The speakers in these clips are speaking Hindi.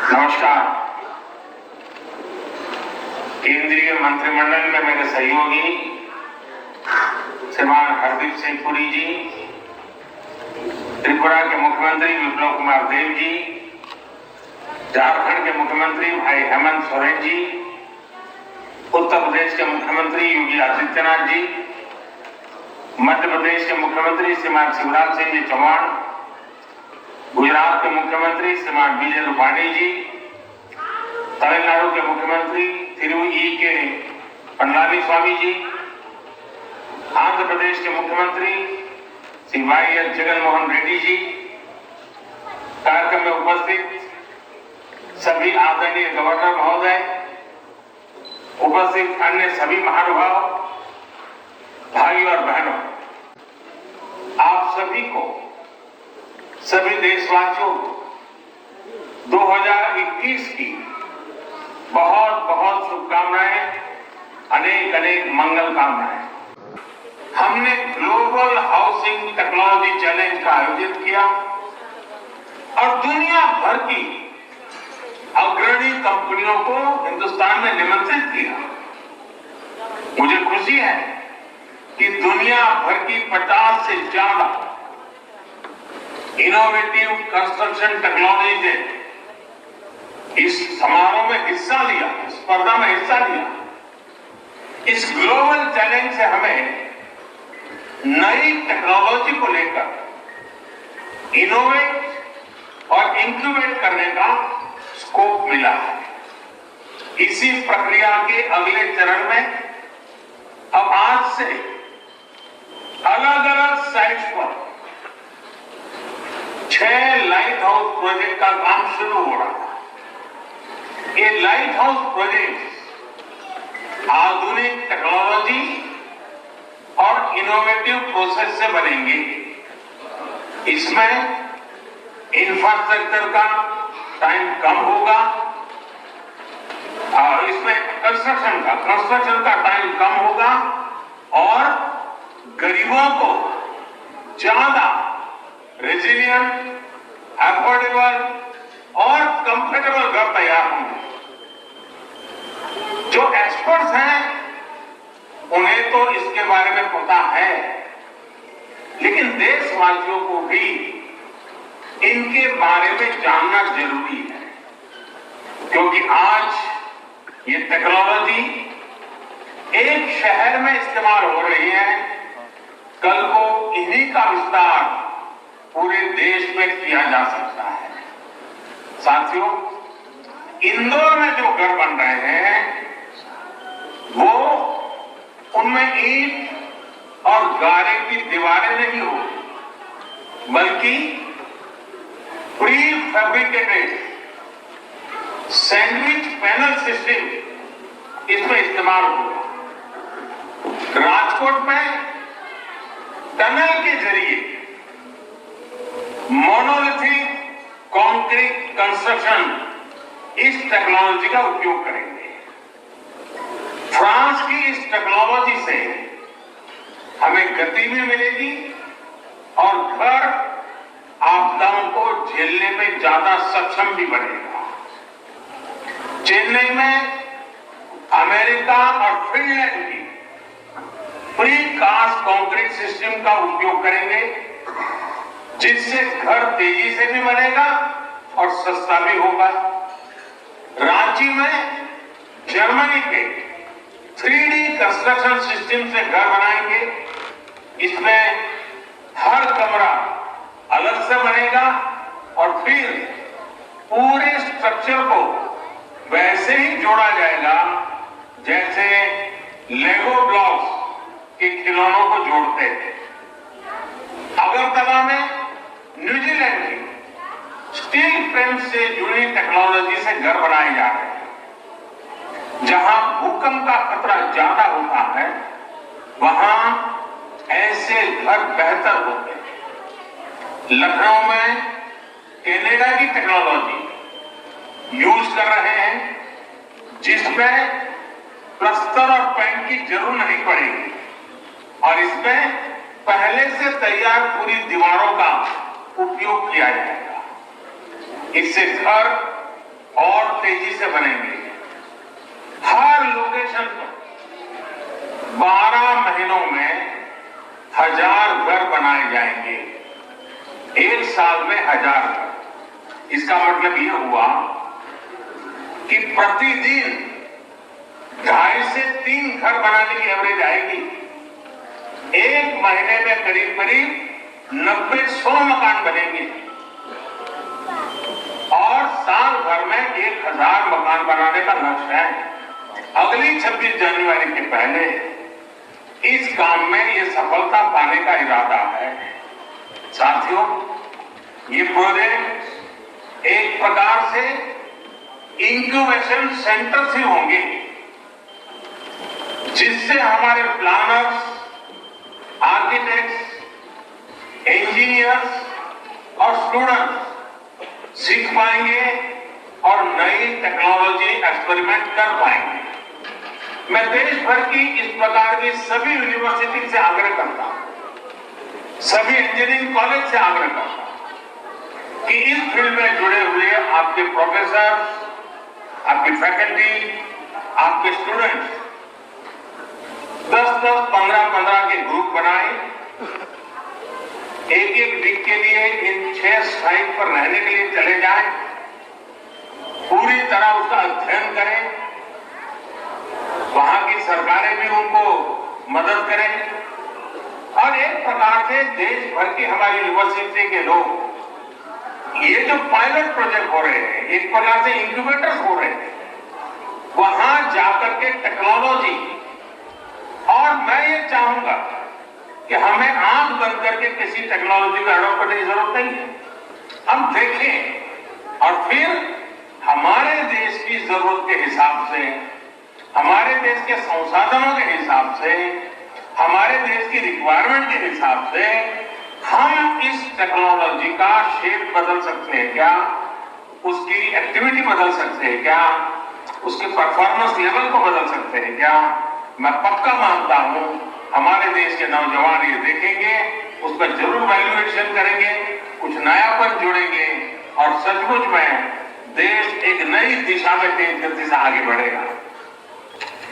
नमस्कार। केंद्रीय मंत्रिमंडल में मेरे सहयोगी श्रीमान हरदीप सिंह पुरी जी, त्रिपुरा के मुख्यमंत्री विप्लव कुमार देव जी, झारखंड के मुख्यमंत्री भाई हेमंत सोरेन जी, उत्तर प्रदेश के मुख्यमंत्री योगी आदित्यनाथ जी, मध्य प्रदेश के मुख्यमंत्री श्रीमान शिवराज सिंह चौहान, गुजरात के मुख्यमंत्री श्रीमान विजय रूपाणी जी, तमिलनाडु के मुख्यमंत्री तिरुई के पन्नामी स्वामी जी, आंध्र प्रदेश के मुख्यमंत्री श्री वाई.एस. जगनमोहन रेड्डी जी, कार्यक्रम में उपस्थित सभी आदरणीय गवर्नर महोदय, उपस्थित अन्य सभी महानुभाव, भाई और बहनों, आप सभी को, सभी देशवासियों को 2021 की बहुत बहुत शुभकामनाएं, अनेक अनेक मंगल कामनाएं। हमने ग्लोबल हाउसिंग टेक्नोलॉजी चैलेंज का आयोजन किया और दुनिया भर की अग्रणी कंपनियों को हिंदुस्तान में निमंत्रित किया। मुझे खुशी है कि दुनिया भर की 50 से ज्यादा इनोवेटिव कंस्ट्रक्शन टेक्नोलॉजी ने इस समारोह में हिस्सा लिया, स्पर्धा में हिस्सा लिया। इस ग्लोबल चैलेंज से हमें नई टेक्नोलॉजी को लेकर इनोवेट और इंक्यूबेट करने का स्कोप मिला है। इसी प्रक्रिया के अगले चरण में अब आज से अलग अलग साइट्स पर 6 लाइट हाउस प्रोजेक्ट का काम शुरू हो रहा है। ये लाइट हाउस प्रोजेक्ट आधुनिक टेक्नोलॉजी और इनोवेटिव प्रोसेस से बनेंगे। इसमें इंफ्रास्ट्रक्चर का टाइम कम होगा और इसमें कंस्ट्रक्शन का टाइम कम होगा और गरीबों को ज्यादा रेजिलियंट, अफोर्डेबल और कंफर्टेबल घर तैयार होंगे। जो एक्सपर्ट्स हैं उन्हें तो इसके बारे में पता है, लेकिन देशवासियों को भी इनके बारे में जानना जरूरी है, क्योंकि आज ये टेक्नोलॉजी एक शहर में इस्तेमाल हो रही है, कल को इन्हीं का विस्तार पूरे देश में किया जा सकता है। साथियों, इंदौर में जो घर बन रहे हैं वो उनमें ईंट और गारे की दीवारें नहीं होगी, बल्कि pre fabricated sandwich panel system इसमें इस्तेमाल होगा। राजकोट में टनल के जरिए मोनोलिथिक कंक्रीट कंस्ट्रक्शन इस टेक्नोलॉजी का उपयोग करेंगे। फ्रांस की इस टेक्नोलॉजी से हमें गति भी मिलेगी और घर आपदाओं को झेलने में ज्यादा सक्षम भी बनेगा। चेन्नई में अमेरिका और फिनलैंड की प्री कास्ट कंक्रीट सिस्टम का उपयोग करेंगे, जिससे घर तेजी से भी बनेगा और सस्ता भी होगा। रांची में जर्मनी के 3D कंस्ट्रक्शन सिस्टम से घर बनाएंगे। इसमें हर कमरा अलग से बनेगा और फिर पूरे स्ट्रक्चर को वैसे ही जोड़ा जाएगा जैसे लेगो ब्लॉक्स के खिलौनों को जोड़ते थे। अगरतला में न्यूजीलैंड की स्टील फ्रेम से जुड़ी टेक्नोलॉजी से घर बनाए जा रहे हैं। जहां भूकंप का खतरा ज्यादा होता है, वहां ऐसे घर बेहतर होते हैं। लखनऊ में कनाडा की टेक्नोलॉजी यूज कर रहे हैं, जिसमें प्लास्टर और पेंट की जरूरत नहीं पड़ेगी और इसमें पहले से तैयार पूरी दीवारों का उपयोग किया जाएगा। इससे घर और तेजी से बनेंगे। हर लोकेशन पर 12 महीनों में 1000 घर बनाए जाएंगे। एक साल में 1000 घर। इसका मतलब यह हुआ कि प्रतिदिन 2.5 से 3 घर बनाने की एवरेज आएगी। एक महीने में करीब करीब 90-100 मकान बनेंगे और साल भर में 1000 मकान बनाने का लक्ष्य है। अगली 26 जनवरी के पहले इस काम में ये सफलता पाने का इरादा है। साथियों, ये प्रोजेक्ट एक प्रकार से इंक्यूबेशन सेंटर से होंगे, जिससे हमारे प्लानर्स, आर्किटेक्ट्स, इंजीनियर्स और स्टूडेंट्स सीख पाएंगे और नई टेक्नोलॉजी एक्सपेरिमेंट कर पाएंगे। मैं देश भर की इस प्रकार की सभी यूनिवर्सिटी से आग्रह करता हूं, सभी इंजीनियरिंग कॉलेज से आग्रह करता हूं कि इस फील्ड में जुड़े हुए आपके प्रोफेसर, आपकी फैकल्टी, आपके स्टूडेंट्स 10-10, 15-15 के ग्रुप बनाए, एक वीक के लिए इन 6 साइट पर रहने के लिए चले जाएं, पूरी तरह उसका अध्ययन करें, वहां की सरकारें भी उनको मदद करें और एक प्रकार से देश भर की हमारी यूनिवर्सिटी के लोग ये जो पायलट प्रोजेक्ट हो रहे हैं, एक प्रकार से इंक्यूबेटर्स हो रहे हैं, वहां जाकर के टेक्नोलॉजी, और मैं ये चाहूंगा कि हमें आंख बंद करके किसी टेक्नोलॉजी को अडॉप्ट करने की जरूरत नहीं है। हम देखें और फिर हमारे देश की जरूरत के हिसाब से, हमारे देश के संसाधनों के हिसाब से, हमारे देश की रिक्वायरमेंट के हिसाब से हम इस टेक्नोलॉजी का शेप बदल सकते हैं क्या, उसकी एक्टिविटी बदल सकते हैं क्या, उसके परफॉर्मेंस लेवल को बदल सकते हैं क्या। मैं पक्का मानता हूं हमारे देश के नौजवान ये देखेंगे, उस पर जरूर वैल्यूएशन करेंगे, कुछ नयापन जोड़ेंगे और सचमुच में देश एक नई दिशा में तेज गति से आगे बढ़ेगा।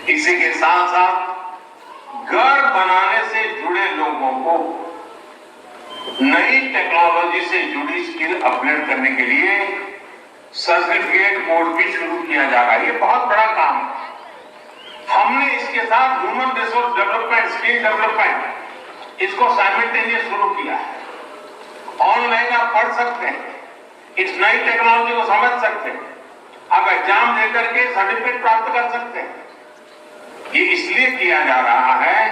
इसी के साथ साथ घर बनाने से जुड़े लोगों को नई टेक्नोलॉजी से जुड़ी स्किल अपग्रेड करने के लिए सर्टिफिकेट कोर्स भी शुरू किया जा रहा है। ये बहुत बड़ा काम है। हमने इसके साथ human resource development, skill development, इसको साइमल्टेनियस शुरू किया है। ऑनलाइन आप पढ़ सकते हैं, इस नई टेक्नोलॉजी को समझ सकते हैं, आप एग्जाम देकर के सर्टिफिकेट प्राप्त कर सकते हैं। ये इसलिए किया जा रहा है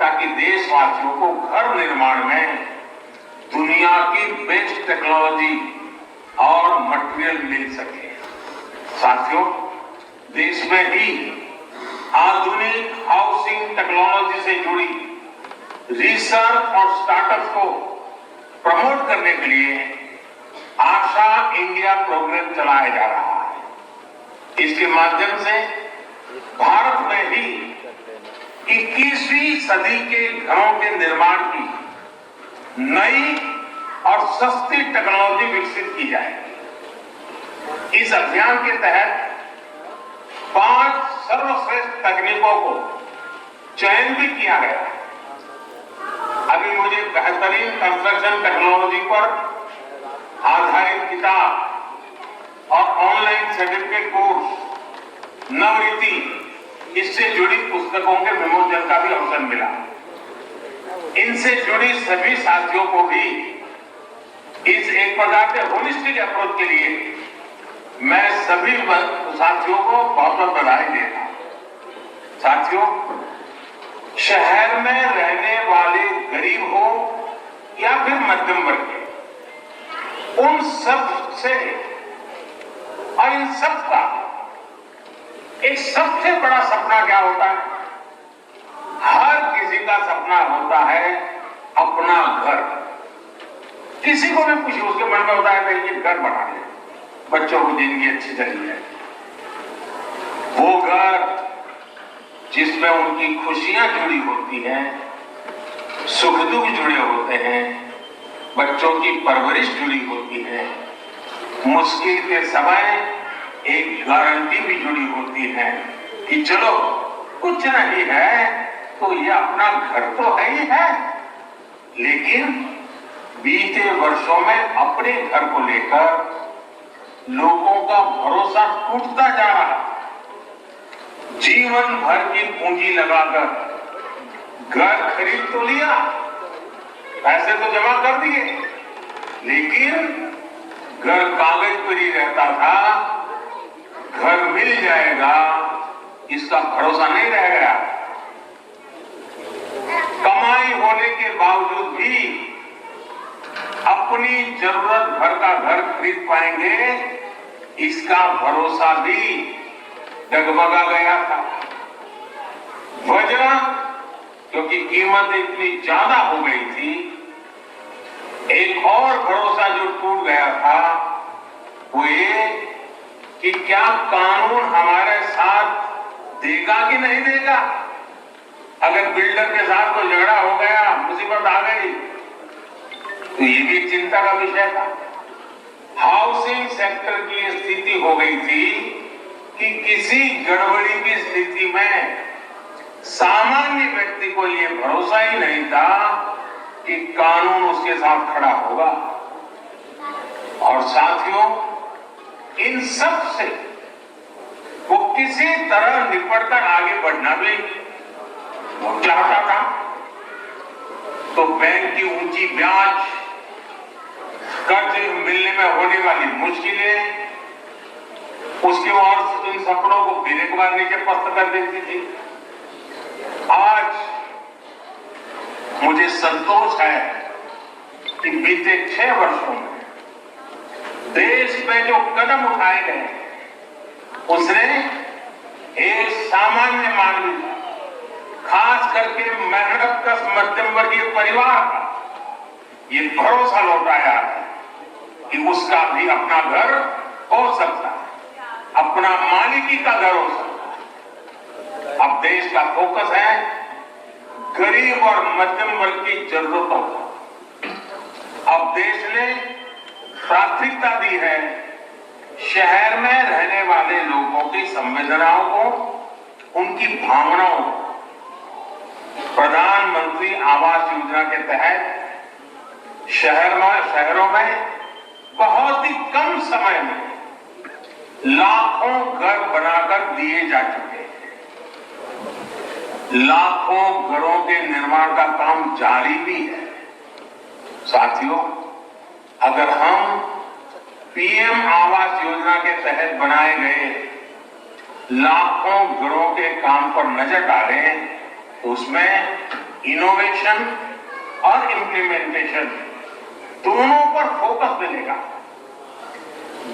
ताकि देशवासियों को घर निर्माण में दुनिया की बेस्ट टेक्नोलॉजी और मटेरियल मिल सके। साथियों, देश में ही आधुनिक हाउसिंग टेक्नोलॉजी से जुड़ी रिसर्च और स्टार्टअप को प्रमोट करने के लिए आशा इंडिया प्रोग्राम चलाया जा रहा है। इसके माध्यम से भारत में ही 21वीं सदी के घरों के निर्माण की नई और सस्ती टेक्नोलॉजी विकसित की जाएगी। इस अभियान के तहत 5 सर्वश्रेष्ठ तकनीकों को चयन भी किया गया है। अभी मुझे बेहतरीन कंस्ट्रक्शन टेक्नोलॉजी पर आधारित किताब और ऑनलाइन सर्टिफिकेट कोर्स नवरीति, इससे जुड़ी पुस्तकों के विमोचन का भी अवसर मिला। इनसे जुड़ी सभी साथियों को भी इस एक प्रकार के होलिस्टिक अप्रोच के लिए मैं सभी साथियों को बहुत बहुत बधाई देता हूं। साथियों, शहर में रहने वाले गरीब हो या फिर मध्यम वर्ग के, उन सब से और इन सब का एक सबसे बड़ा सपना क्या होता है? हर किसी का सपना होता है अपना घर। किसी को भी पूछिए, उसके मन में होता है कि ये घर बना ले, बच्चों को जिंदगी अच्छी चली है। वो घर जिसमें उनकी खुशियां जुड़ी होती हैं, सुख दुख जुड़े होते हैं, बच्चों की परवरिश जुड़ी होती है, मुश्किल के समय एक गारंटी भी जुड़ी होती है कि चलो कुछ नहीं है तो ये अपना घर तो है ही है। लेकिन बीते वर्षों में अपने घर को लेकर लोगों का भरोसा टूटता जा रहा। जीवन भर की पूंजी लगाकर घर खरीद तो लिया, पैसे तो जमा कर दिए, लेकिन घर कागज पर ही रहता था। घर मिल जाएगा इसका भरोसा नहीं रह गया। कमाई होने के बावजूद भी अपनी जरूरत भर का घर खरीद पाएंगे इसका भरोसा भी डगमगा गया था। वजह क्योंकि कीमत इतनी ज्यादा हो गई थी। एक और भरोसा जो टूट गया था वो ये कि क्या कानून हमारे साथ देगा कि नहीं देगा। अगर बिल्डर के साथ कोई झगड़ा हो गया, मुसीबत आ गई, तो ये भी चिंता का विषय था। हाउसिंग सेक्टर की स्थिति हो गई थी कि किसी गड़बड़ी की स्थिति में सामान्य व्यक्ति को ये भरोसा ही नहीं था कि कानून उसके साथ खड़ा होगा। और साथियों, इन सब से वो किसी तरह निपटकर आगे बढ़ना भी चाहता था। तो बैंक की ऊंची ब्याज, कर्ज मिलने में होने वाली मुश्किलें उसके और इन सपनों को फिर एक बार नीचे पस्त कर देती थी। आज मुझे संतोष है कि बीते 6 वर्षों में देश में जो कदम उठाए गए उसने एक सामान्य मानवी, खास करके मेहनतकश मध्यम वर्गीय परिवार का ये भरोसा लौटाया है कि उसका भी अपना घर हो सकता है, अपना मालिकी का घर हो सकता है। अब देश का फोकस है गरीब और मध्यम वर्ग की जरूरतों पर। अब देश ने प्राथमिकता दी है शहर में रहने वाले लोगों की संवेदनाओं को, उनकी भावनाओं को। प्रधानमंत्री आवास योजना के तहत शहरों में बहुत ही कम समय में लाखों घर बनाकर दिए जा चुके हैं। लाखों घरों के निर्माण का काम जारी भी है। साथियों, अगर हम पीएम आवास योजना के तहत बनाए गए लाखों घरों के काम पर नजर डालें तो उसमें इनोवेशन और इम्प्लीमेंटेशन दोनों पर फोकस मिलेगा।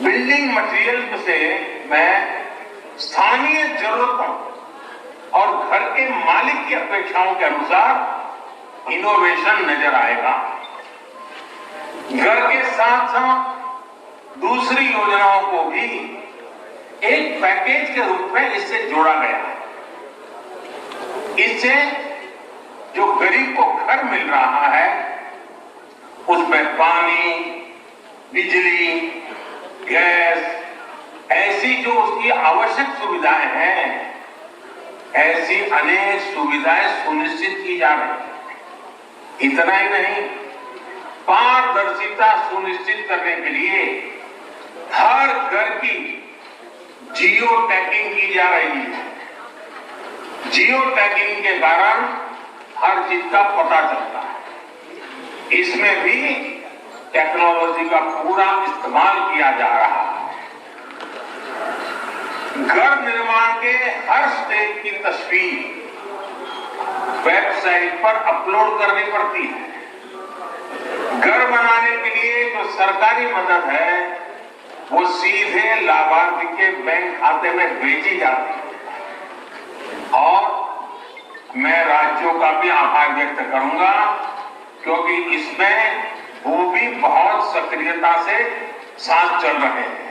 बिल्डिंग मटेरियल से मैं स्थानीय जरूरतों और घर के मालिक की अपेक्षाओं के अनुसार इनोवेशन नजर आएगा। घर के साथ साथ दूसरी योजनाओं को भी एक पैकेज के रूप में इससे जोड़ा गया है। इससे जो गरीब को घर मिल रहा है उसमें पानी, बिजली, गैस, ऐसी जो उसकी आवश्यक सुविधाएं हैं, ऐसी अनेक सुविधाएं सुनिश्चित की जा रही है। इतना ही नहीं, पारदर्शिता सुनिश्चित करने के लिए हर घर की जियो टैगिंग की जा रही है। जियो टैगिंग के कारण हर चीज का पता चलता है। इसमें भी टेक्नोलॉजी का पूरा इस्तेमाल किया जा रहा है। घर निर्माण के हर स्टेज की तस्वीर वेबसाइट पर अपलोड करनी पड़ती है। घर बनाने के लिए जो सरकारी मदद है वो सीधे लाभार्थी के बैंक खाते में भेजी जाती है। और मैं राज्यों का भी आभार व्यक्त करूंगा क्योंकि इसमें वो भी बहुत सक्रियता से साथ चल रहे हैं।